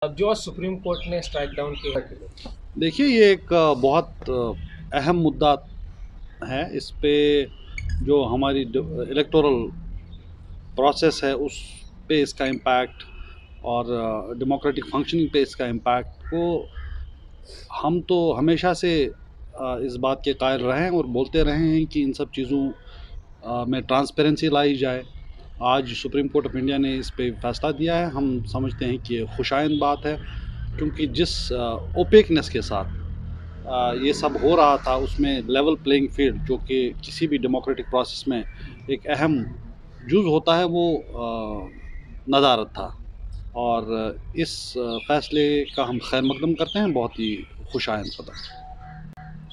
अब जो supreme court ने स्ट्राइक डाउन किया। देखिए, ये एक बहुत अहम मुद्दा है। इस पे जो हमारी इलेक्टोरल प्रोसेस है उस पे इसका इम्पैक्ट और डेमोक्रेटिक फंक्शनिंग पे इसका इम्पैक्ट को हम तो हमेशा से इस बात के कायल रहे हैं और बोलते रहे हैं कि इन सब चीज़ों में ट्रांसपेरेंसी लाई जाए। आज सुप्रीम कोर्ट ऑफ इंडिया ने इस पे फैसला दिया है। हम समझते हैं कि ये खुशाइंद बात है, क्योंकि जिस ओपेकनेस के साथ ये सब हो रहा था उसमें लेवल प्लेइंग फील्ड, जो कि किसी भी डेमोक्रेटिक प्रोसेस में एक अहम जुज़ होता है, वो नदारद था। और इस फैसले का हम खैर मकदम करते हैं। बहुत ही खुशाइंद कदम।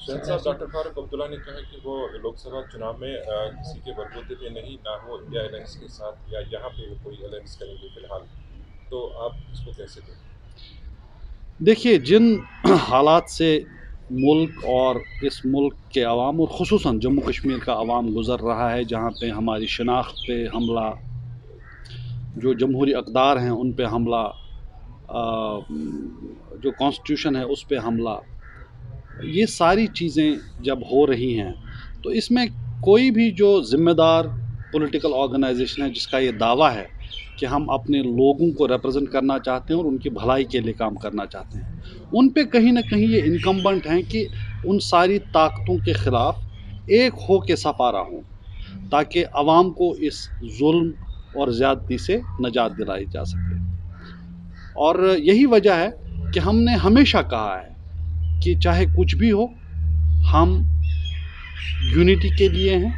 शहन साहब, डॉक्टर फारूक अब्दुल्ला ने कहा कि वो लोकसभा चुनाव में किसी के बलबूते पे नहीं, ना वो इंडिया अलायंस के साथ या यहाँ पे कोई अलायंस करेंगे फिलहाल, तो आप इसको कैसे देखें? देखिए, जिन हालात से मुल्क और इस मुल्क के अवाम और ख़ुसूसन जम्मू कश्मीर का अवाम गुज़र रहा है, जहाँ पे हमारी शनाख्त पे हमला, जो जमहूरी अक़दार हैं उन पे हमला, जो कॉन्स्टिट्यूशन है उस पे हमला, ये सारी चीज़ें जब हो रही हैं तो इसमें कोई भी जो ज़िम्मेदार पॉलिटिकल ऑर्गेनाइजेशन है जिसका ये दावा है कि हम अपने लोगों को रिप्रेजेंट करना चाहते हैं और उनकी भलाई के लिए काम करना चाहते हैं, उन पे कहीं ना कहीं ये इनकम्बेंट हैं कि उन सारी ताकतों के ख़िलाफ़ एक हो के सफारा हों, ताकि आवाम को इस जुल्म और ज़्यादती से निजात दिलाई जा सके। और यही वजह है कि हमने हमेशा कहा है कि चाहे कुछ भी हो, हम यूनिटी के लिए हैं,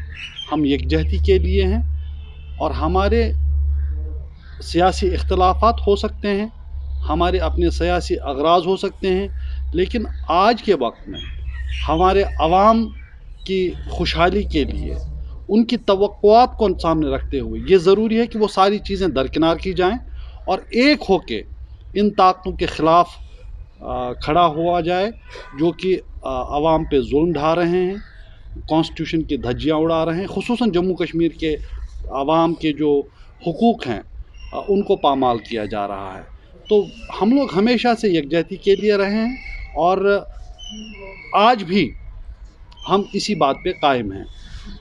हम यकजहती के लिए हैं। और हमारे सियासी इख्तलाफात हो सकते हैं, हमारे अपने सियासी अगराज हो सकते हैं, लेकिन आज के वक्त में हमारे अवाम की खुशहाली के लिए उनकी तवक्कुआत को सामने रखते हुए ये ज़रूरी है कि वो सारी चीज़ें दरकिनार की जाएं और एक होके इन ताकतों के ख़िलाफ़ खड़ा हुआ जाए, जो कि अवाम पे जुल्म ढा रहे हैं, कॉन्स्टिट्यूशन की धज्जियाँ उड़ा रहे हैं, ख़ुसूसन जम्मू कश्मीर के अवाम के जो हुकूक़ हैं उनको पामाल किया जा रहा है। तो हम लोग हमेशा से यकजहती के लिए रहे हैं और आज भी हम इसी बात पे कायम हैं।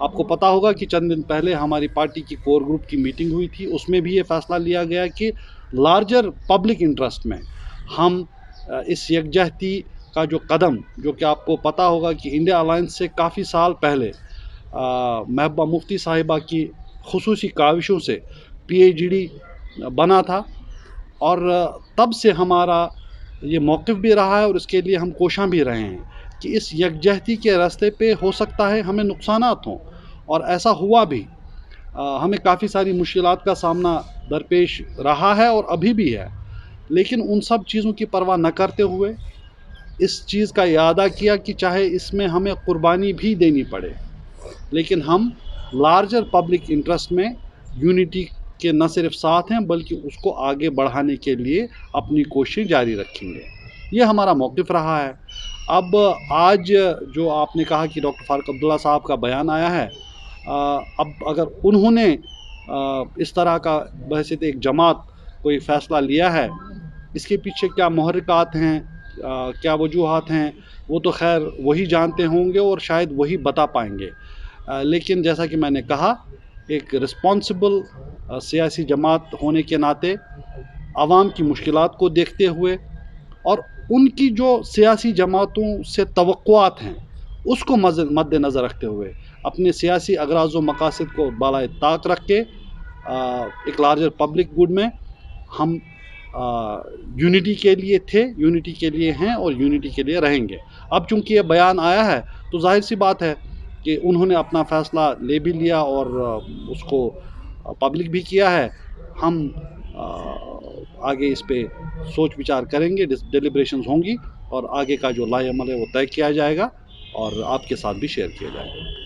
आपको पता होगा कि चंद दिन पहले हमारी पार्टी की कोर ग्रुप की मीटिंग हुई थी, उसमें भी ये फ़ैसला लिया गया कि लार्जर पब्लिक इंटरेस्ट में हम इस यकजहती का जो कदम, जो कि आपको पता होगा कि इंडिया अलायंस से काफ़ी साल पहले महबूबा मुफ्ती साहिबा की खुसूसी काविशों से PAGD बना था, और तब से हमारा ये मौक़िफ़ भी रहा है और इसके लिए हम कोशां भी रहे हैं कि इस यकजहती के रास्ते पे हो सकता है हमें नुकसानात हों, और ऐसा हुआ भी। हमें काफ़ी सारी मुश्किलात का सामना दरपेश रहा है और अभी भी है, लेकिन उन सब चीज़ों की परवाह न करते हुए इस चीज़ का इरादा किया कि चाहे इसमें हमें कुर्बानी भी देनी पड़े, लेकिन हम लार्जर पब्लिक इंटरेस्ट में यूनिटी के न सिर्फ साथ हैं बल्कि उसको आगे बढ़ाने के लिए अपनी कोशिश जारी रखेंगे। ये हमारा मौक़िफ़ रहा है। अब आज जो आपने कहा कि डॉक्टर फारूक अब्दुल्ला साहब का बयान आया है, अब अगर उन्होंने इस तरह का बहैसियत एक जमात कोई फ़ैसला लिया है, इसके पीछे क्या मुहर्रिकात हैं, क्या वजूहात हैं, वो तो खैर वही जानते होंगे और शायद वही बता पाएंगे। लेकिन जैसा कि मैंने कहा, एक रिस्पॉन्सिबल सियासी जमात होने के नाते आवाम की मुश्किलात को देखते हुए और उनकी जो सियासी जमातों से तवक्कुआत हैं उसको मद्देनज़र रखते हुए अपने सियासी अगराज़ व मकासद को बालाए ताक रख के एक लार्जर पब्लिक गुड में हम यूनिटी के लिए थे, यूनिटी के लिए हैं और यूनिटी के लिए रहेंगे। अब चूँकि ये बयान आया है तो जाहिर सी बात है कि उन्होंने अपना फ़ैसला ले भी लिया और उसको पब्लिक भी किया है। हम आगे इस पे सोच विचार करेंगे, डिलिब्रेशंस होंगी और आगे का जो लाए अमल है वो तय किया जाएगा और आपके साथ भी शेयर किया जाएगा।